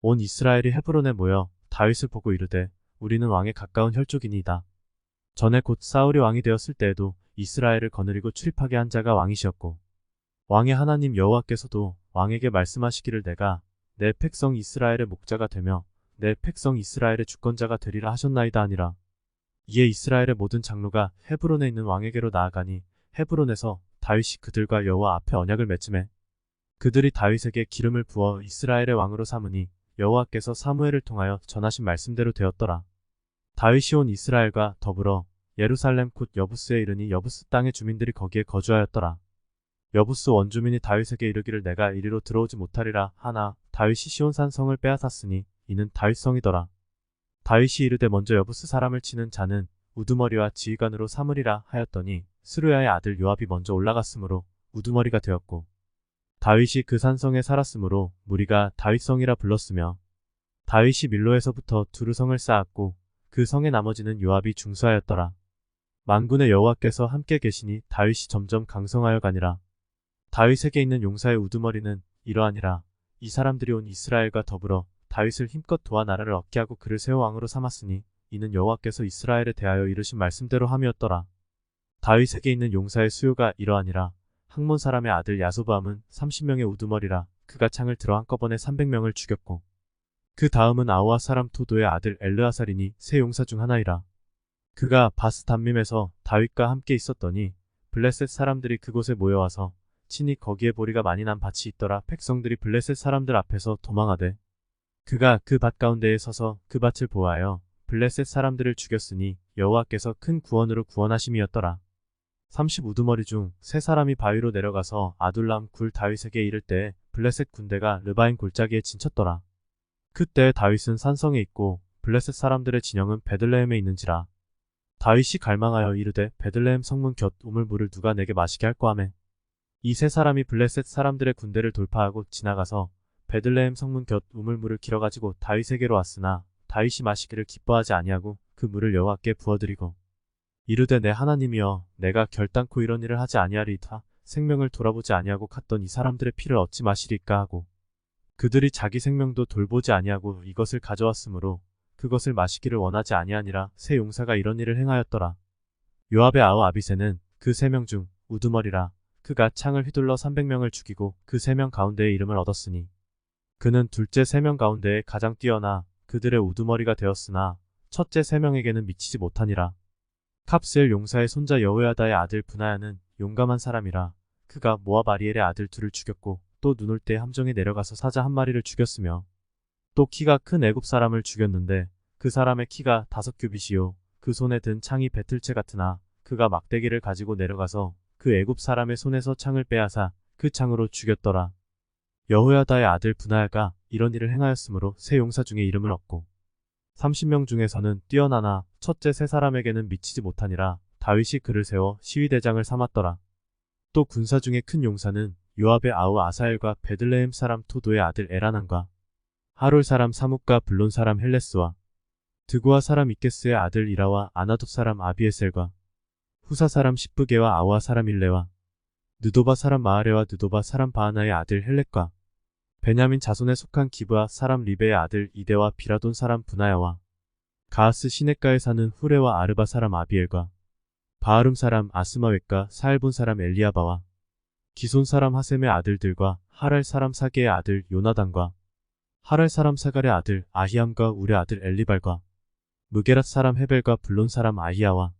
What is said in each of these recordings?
온 이스라엘이 헤브론에 모여 다윗을 보고 이르되 우리는 왕에 가까운 혈족이니이다. 전에 곧 사울이 왕이 되었을 때에도 이스라엘을 거느리고 출입하게 한 자가 왕이시었고 왕의 하나님 여호와께서도 왕에게 말씀하시기를 내가 내 백성 이스라엘의 목자가 되며 내 백성 이스라엘의 주권자가 되리라 하셨나이다 하니라. 이에 이스라엘의 모든 장로가 헤브론에 있는 왕에게로 나아가니 헤브론에서 다윗이 그들과 여호와 앞에 언약을 맺음에 그들이 다윗에게 기름을 부어 이스라엘의 왕으로 삼으니 여호와께서 사무엘을 통하여 전하신 말씀대로 되었더라. 다윗이 온 이스라엘과 더불어 예루살렘 곧 여부스에 이르니 여부스 땅의 주민들이 거기에 거주하였더라. 여부스 원주민이 다윗에게 이르기를 내가 이리로 들어오지 못하리라 하나 다윗이 시온산 성을 빼앗았으니 이는 다윗성이더라. 다윗이 이르되 먼저 여부스 사람을 치는 자는 우두머리와 지휘관으로 삼으리라 하였더니 스루야의 아들 요압이 먼저 올라갔으므로 우두머리가 되었고 다윗이 그 산성에 살았으므로 무리가 다윗성이라 불렀으며 다윗이 밀로에서부터 두루성을 쌓았고 그 성의 나머지는 요압이 중수하였더라. 만군의 여호와께서 함께 계시니 다윗이 점점 강성하여 가니라. 다윗에게 있는 용사의 우두머리는 이러하니라. 이 사람들이 온 이스라엘과 더불어 다윗을 힘껏 도와 나라를 얻게 하고 그를 세워 왕으로 삼았으니 이는 여호와께서 이스라엘에 대하여 이르신 말씀대로 함이었더라. 다윗에게 있는 용사의 수요가 이러하니라. 학몬 사람의 아들 야소바함은 30명의 우두머리라. 그가 창을 들어 한꺼번에 300명을 죽였고 그 다음은 아우아 사람 토도의 아들 엘르아살이니 세 용사 중 하나이라. 그가 바스 담밈에서 다윗과 함께 있었더니 블레셋 사람들이 그곳에 모여와서 친히 거기에 보리가 많이 난 밭이 있더라. 백성들이 블레셋 사람들 앞에서 도망하되 그가 그 밭 가운데에 서서 그 밭을 보호하여 블레셋 사람들을 죽였으니 여호와께서 큰 구원으로 구원하심이었더라. 30우두머리 중 세 사람이 바위로 내려가서 아둘람 굴 다윗에게 이를 때 블레셋 군대가 르바임 골짜기에 진쳤더라. 그때 다윗은 산성에 있고 블레셋 사람들의 진영은 베들레헴에 있는지라. 다윗이 갈망하여 이르되 베들레헴 성문 곁 우물물을 누가 내게 마시게 할꼬 하매 이 세 사람이 블레셋 사람들의 군대를 돌파하고 지나가서 베들레헴 성문 곁 우물물을 길어가지고 다윗에게로 왔으나 다윗이 마시기를 기뻐하지 아니하고 그 물을 여호와께 부어드리고 이르되 내 하나님이여 내가 결단코 이런 일을 하지 아니하리이다. 생명을 돌아보지 아니하고 갔던 이 사람들의 피를 어찌 마시리까 하고 그들이 자기 생명도 돌보지 아니하고 이것을 가져왔으므로 그것을 마시기를 원하지 아니하니라. 세 용사가 이런 일을 행하였더라. 요압의 아우 아비새는 그 세 명 중 우두머리라. 그가 창을 휘둘러 300명을 죽이고 그 세 명 가운데에 이름을 얻었으니 그는 둘째 세 명 가운데에 가장 뛰어나 그들의 우두머리가 되었으나 첫째 세 명에게는 미치지 못하니라. 캅스엘 용사의 손자 여호야다의 아들 브나야는 용감한 사람이라. 그가 모압 아리엘의 아들 둘을 죽였고 또 눈 올 때 함정에 내려가서 사자 한 마리를 죽였으며 또 키가 큰 애굽 사람을 죽였는데 그 사람의 키가 5규빗이요 그 손에 든 창이 배틀채 같으나 그가 막대기를 가지고 내려가서 그 애굽 사람의 손에서 창을 빼앗아 그 창으로 죽였더라. 여호야다의 아들 브나야가 이런 일을 행하였으므로 세 용사 중에 이름을 얻고 30명 중에서는 뛰어나나 첫째 세 사람에게는 미치지 못하니라. 다윗이 그를 세워 시위대장을 삼았더라. 또 군사 중에 큰 용사는 요압의 아우 아사엘과 베들레헴 사람 토도의 아들 에라난과 하롤 사람 사뭇과 블론 사람 헬레스와 드고아 사람 이케스의 아들 이라와 아나돗 사람 아비에셀과 후사 사람 십브게와 아와 사람 일레와 느도바 사람 마하레와 느도바 사람 바하나의 아들 헬렉과 베냐민 자손에 속한 기브아 사람 리베의 아들 이데와 비라돈 사람 브나야와 가하스 시냇가에 사는 후레와 아르바 사람 아비엘과 바하름 사람 아스마웻과 사엘본 사람 엘리아바와 기손 사람 하셈의 아들들과 하랄 사람 사게의 아들 요나단과 하랄 사람 사갈의 아들 아히암과 우레 아들 엘리발과 무게랏 사람 헤벨과 블론 사람 아히야와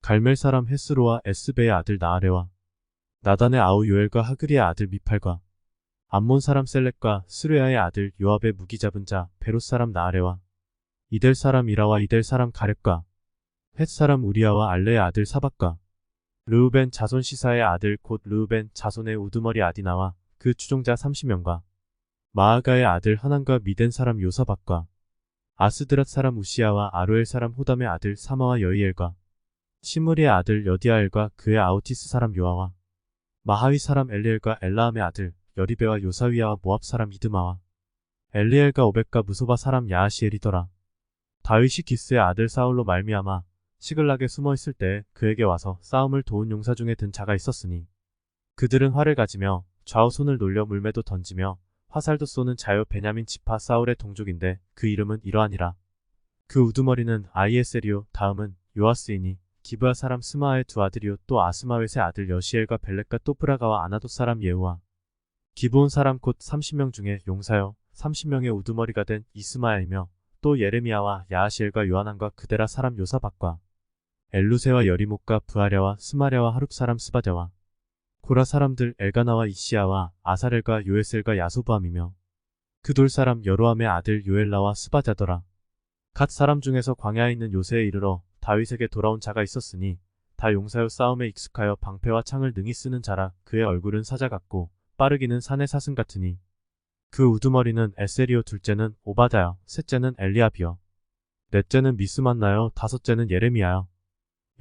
갈멜 사람 헤스로와 에스베의 아들 나아레와 나단의 아우 요엘과 하그리의 아들 미팔과 암몬 사람 셀렉과 스루야의 아들 요압의 무기 잡은 자 베롯 사람 나아레와 이델 사람 이라와 이델 사람 가렙과 헷 사람 우리야와 알레의 아들 사박과 르우벤 자손 시사의 아들 곧 르우벤 자손의 우두머리 아디나와 그 추종자 30명과 마아가의 아들 하난과 미덴 사람 요사박과 아스드랏 사람 우시야와 아루엘 사람 호담의 아들 사마와 여이엘과 시므리의 아들 여디아엘과 그의 아우티스 사람 요아와 마하위 사람 엘리엘과 엘라함의 아들 여리베와 요사위야와 모압 사람 이드마와 엘리엘과 오벳과 무소바 사람 야하시엘이더라. 다윗이 기스의 아들 사울로 말미암아 시글락에 숨어있을 때 그에게 와서 싸움을 도운 용사 중에 든 자가 있었으니 그들은 활을 가지며 좌우 손을 놀려 물매도 던지며 화살도 쏘는 자요 베냐민 지파 사울의 동족인데 그 이름은 이러하니라. 그 우두머리는 아이에셀이요 다음은 요아스이니 기브아 사람 스마아의 두 아들이요 또 아스마웻의 아들 여시엘과 벨렉과 또 브라가와 아나돗 사람 예후와 기브온 사람 곧 30명 중에 용사여 30명의 우두머리가 된 이스마야이며 또 예레미야와 야하시엘과 요하난과 그데라 사람 요사박과 엘루세와 여리목과 부하랴와 스마랴와 하룹 사람 스바랴와 고라 사람들 엘가나와 이시야와 아사렐과 요에셀과 야소부함이며 그 돌 사람 여로함의 아들 요엘라와 스바랴더라. 갓 사람 중에서 광야에 있는 요새에 이르러 다윗에게 돌아온 자가 있었으니 다 용사여 싸움에 익숙하여 방패와 창을 능히 쓰는 자라. 그의 얼굴은 사자 같고 빠르기는 산의 사슴 같으니 그 우두머리는 에셀이요 둘째는 오바다여 셋째는 엘리압이여 넷째는 미스만나여 다섯째는 예레미야여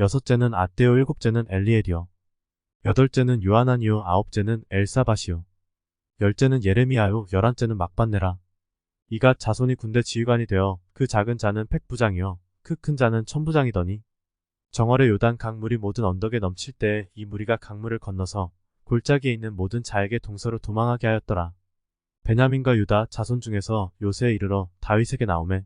여섯째는 아떼요 일곱째는 엘리엘이여 여덟째는 요하나니요 아홉째는 엘사밧이요 열째는 예레미야요 열한째는 막반네라. 이가 자손이 군대 지휘관이 되어 그 작은 자는 백부장이요 그 큰 자는 천부장이더니 정월의 요단 강물이 모든 언덕에 넘칠 때에 이 무리가 강물을 건너서 골짜기에 있는 모든 자에게 동서로 도망하게 하였더라. 베냐민과 유다 자손 중에서 요새에 이르러 다윗에게 나오매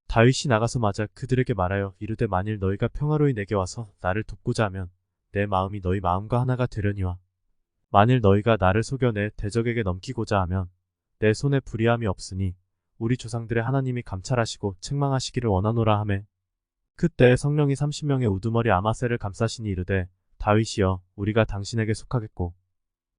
다윗이 나가서 맞아 그들에게 말하여 이르되 만일 너희가 평화로이 내게 와서 나를 돕고자 하면 내 마음이 너희 마음과 하나가 되려니와 만일 너희가 나를 속여 내 대적에게 넘기고자 하면 내 손에 불의함이 없으니 우리 조상들의 하나님이 감찰하시고 책망하시기를 원하노라 하매 그때 성령이 30명의 우두머리 아마셀을 감싸시니 이르되 다윗이여 우리가 당신에게 속하겠고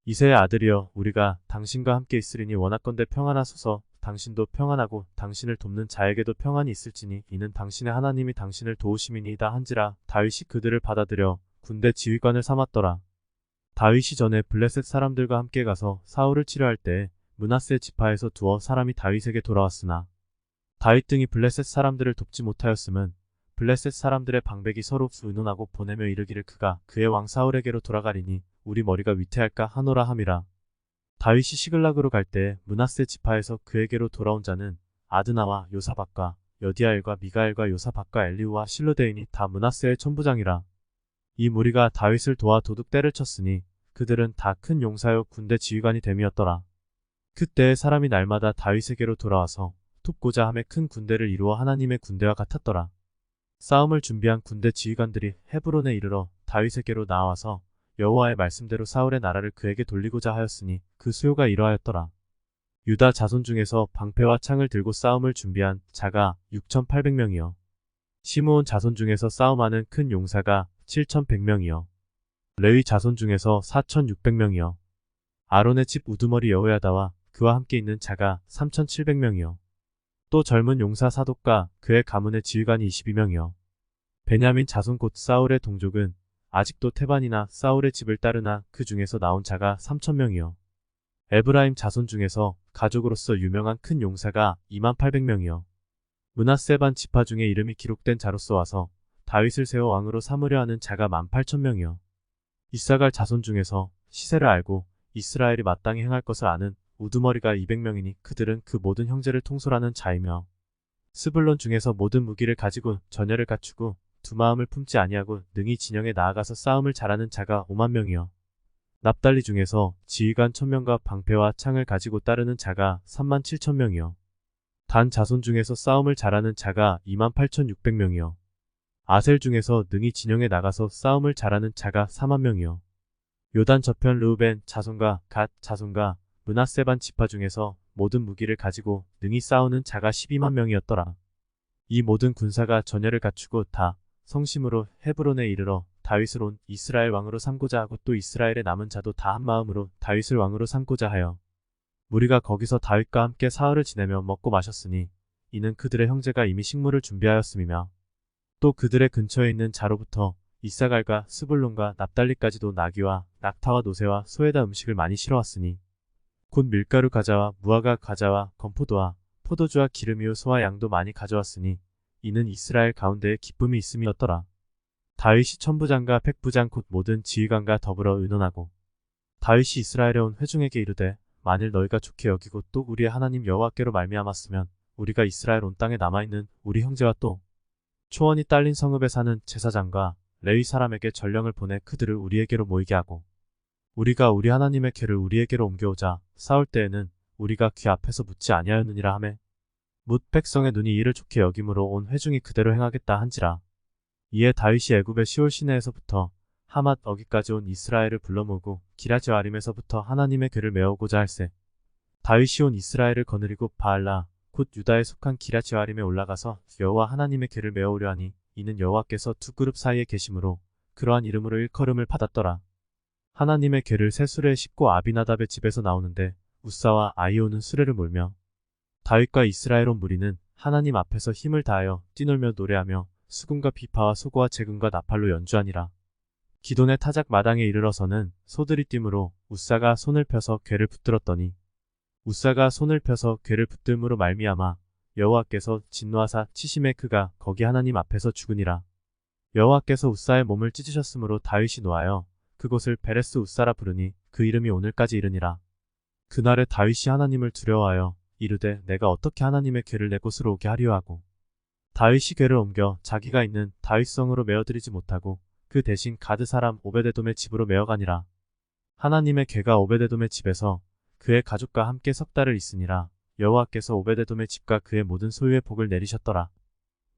이새의 아들이여 우리가 당신과 함께 있으리니 원하건대 평안하소서. 당신도 평안하고 당신을 돕는 자에게도 평안이 있을지니 이는 당신의 하나님이 당신을 도우심이니이다 한지라. 다윗이 그들을 받아들여 군대 지휘관을 삼았더라. 다윗이 전에 블레셋 사람들과 함께 가서 사울을 치료할 때에 므낫세 지파에서 두어 사람이 다윗에게 돌아왔으나 다윗 등이 블레셋 사람들을 돕지 못하였음은 블레셋 사람들의 방백이 서로 의논하고 보내며 이르기를 그가 그의 왕 사울에게로 돌아가리니 우리 머리가 위태할까 하노라 함이라. 다윗이 시글락으로 갈 때 므낫세 지파에서 그에게로 돌아온 자는 아드나와 요사박과 여디아엘과 미가엘과 요사박과 엘리우와 실로데인이 다 므낫세의 천부장이라. 이 무리가 다윗을 도와 도둑 때를 쳤으니 그들은 다 큰 용사여 군대 지휘관이 됨이었더라. 그때의 사람이 날마다 다윗에게로 돌아와서 돕고자 함에 큰 군대를 이루어 하나님의 군대와 같았더라. 싸움을 준비한 군대 지휘관들이 헤브론에 이르러 다윗에게로 나와서 여호와의 말씀대로 사울의 나라를 그에게 돌리고자 하였으니 그 수요가 이러하였더라. 유다 자손 중에서 방패와 창을 들고 싸움을 준비한 자가 6,800명이요 시므온 자손 중에서 싸움하는 큰 용사가 7,100명이요 레위 자손 중에서 4,600명이요 아론의 집 우두머리 여호야다와 그와 함께 있는 자가 3,700명이요 또 젊은 용사 사독과 그의 가문의 지휘관이 22명이요 베냐민 자손 곧 사울의 동족은 아직도 태반이나 사울의 집을 따르나 그 중에서 나온 자가 3,000명이요 에브라임 자손 중에서 가족으로서 유명한 큰 용사가 28,000명이요 므낫세 반 지파 중에 이름이 기록된 자로서 와서 다윗을 세워 왕으로 삼으려 하는 자가 18,000명이요 이사갈 자손 중에서 시세를 알고 이스라엘이 마땅히 행할 것을 아는 우두머리가 200명이니 그들은 그 모든 형제를 통솔하는 자이며 스불론 중에서 모든 무기를 가지고 전열을 갖추고 두 마음을 품지 아니하고 능히 진영에 나아가서 싸움을 잘하는 자가 50,000명이요 납달리 중에서 지휘관 1,000명과 방패와 창을 가지고 따르는 자가 37,000명이요 단 자손 중에서 싸움을 잘하는 자가 28,600명이요 아셀 중에서 능히 진영에 나가서 싸움을 잘하는 자가 40,000명이요 요단 저편 르우벤 자손과 갓 자손과 므낫세 반 지파 중에서 모든 무기를 가지고 능히 싸우는 자가 120,000명이었더라. 이 모든 군사가 전열을 갖추고 다 성심으로 헤브론에 이르러 다윗을 온 이스라엘 왕으로 삼고자 하고 또 이스라엘의 남은 자도 다 한마음으로 다윗을 왕으로 삼고자 하여 무리가 거기서 다윗과 함께 사흘을 지내며 먹고 마셨으니 이는 그들의 형제가 이미 식물을 준비하였음이며 또 그들의 근처에 있는 자로부터 이사갈과 스불론과 납달리까지도 나귀와 낙타와 노새와 소에다 음식을 많이 실어왔으니 곧 밀가루 과자와 무화과 과자와 건포도와 포도주와 기름이요 소와 양도 많이 가져왔으니 이는 이스라엘 가운데에 기쁨이 있음이었더라. 다윗이 천부장과 백부장 곧 모든 지휘관과 더불어 의논하고 다윗이 이스라엘에 온 회중에게 이르되 만일 너희가 좋게 여기고 또 우리의 하나님 여호와께로 말미암았으면 우리가 이스라엘 온 땅에 남아있는 우리 형제와 또 초원이 딸린 성읍에 사는 제사장과 레위 사람에게 전령을 보내 그들을 우리에게로 모이게 하고 우리가 우리 하나님의 궤를 우리에게로 옮겨오자 싸울 때에는 우리가 귀 앞에서 묻지 아니하였느니라 하매 뭇 백성의 눈이 이를 좋게 여김으로 온 회중이 그대로 행하겠다 한지라. 이에 다윗이 애굽의 시올 시내에서부터 하맛 어기까지 온 이스라엘을 불러 모으고 기럇여아림에서부터 하나님의 궤를 메어오고자 할세. 다윗이 온 이스라엘을 거느리고 바알라 곧 유다에 속한 기럇여아림에 올라가서 여호와 하나님의 궤를 메어오려 하니 이는 여호와께서 두 그룹 사이에 계심으로 그러한 이름으로 일컬음을 받았더라. 하나님의 궤를 새 수레에 싣고 아비나답의 집에서 나오는데 우사와 아히오는 수레를 몰며 다윗과 이스라엘 온 무리는 하나님 앞에서 힘을 다하여 뛰놀며 노래하며 수금과 비파와 소고와 재금과 나팔로 연주하니라. 기돈의 타작 마당에 이르러서는 소들이 뛰므로 우사가 손을 펴서 궤를 붙들었더니 우사가 손을 펴서 궤를 붙들므로 말미암아 여호와께서 진노하사 치심에 그가 거기 하나님 앞에서 죽으니라. 여호와께서 우사의 몸을 찢으셨으므로 다윗이 노하여 그곳을 베레스 우사라 부르니 그 이름이 오늘까지 이르니라. 그날에 다윗이 하나님을 두려워하여 이르되 내가 어떻게 하나님의 궤를 내 곳으로 오게 하리요 하고 다윗이 궤를 옮겨 자기가 있는 다윗성으로 메어들이지 못하고 그 대신 가드 사람 오베데돔의 집으로 메어가니라. 하나님의 궤가 오베데돔의 집에서 그의 가족과 함께 석 달을 있으니라. 여호와께서 오베데돔의 집과 그의 모든 소유의 복을 내리셨더라.